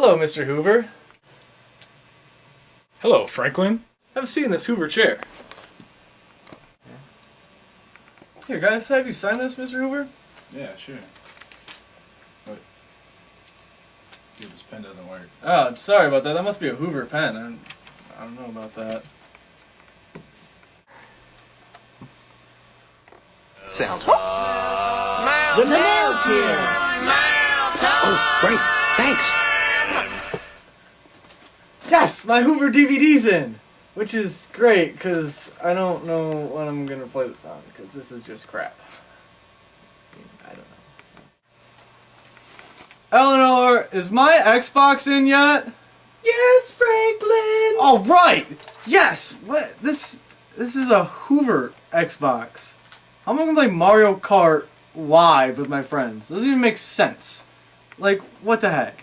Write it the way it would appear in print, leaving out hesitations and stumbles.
Hello, Mr. Hoover. Hello, Franklin. Have a seat in this Hoover chair. Here, guys, have you signed this, Mr. Hoover? Yeah, sure. What? Dude, this pen doesn't work. Oh, sorry about that. That must be a Hoover pen. I don't know about that. Sounds the mail's here. Oh, great. Thanks. Yes, my Hoover DVD's in! Which is great, because I don't know when I'm going to play this on, because this is just crap. I don't know. Eleanor, is my Xbox in yet? Yes, Franklin! All right! Yes! What? This is a Hoover Xbox. How am I going to play Mario Kart live with my friends? It doesn't even make sense. Like, what the heck?